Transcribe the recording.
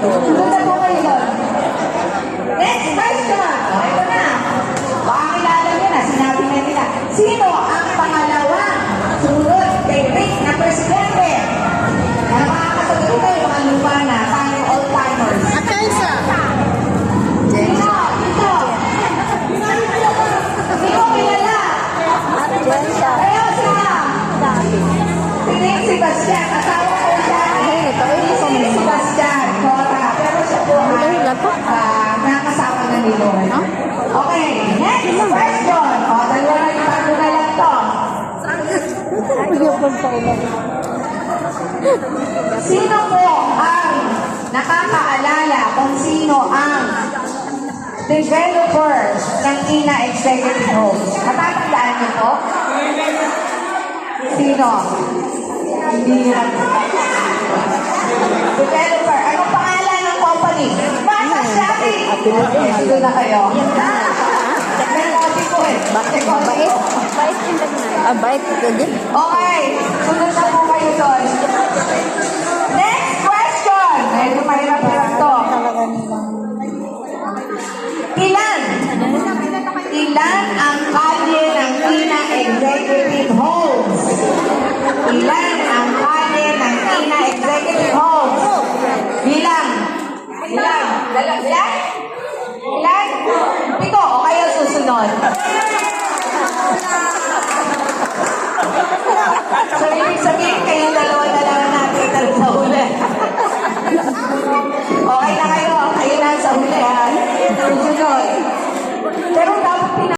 Sunod na po kayo doon. Next question. Ito na. Baka kilala nyo na, sinabi na nila. Sino ang pangalawang sunod kay Rick na presidente? Na makakatagal kayo mga lupa na tayo all-timers. Ataysa. Sino? Dito. Sino kilala? Kayo sila. Si Sebastian. Asawa ko siya. Si Sebastian. Cora. Pero siya po ay nakasama na ni Lord. Okay. Next question. O, dalawa na yung bago na lang to. Sino po ang nakakaalala kung sino ang developer ng Ina Executive Homes? Matatandaan niyo po? Sino? Hindi yan. Developer. Anong pangalan ng company? Basta Shopee! Okay, sino na kayo? Nag-copy ko eh. Bait. Bait. Okay, sunod na po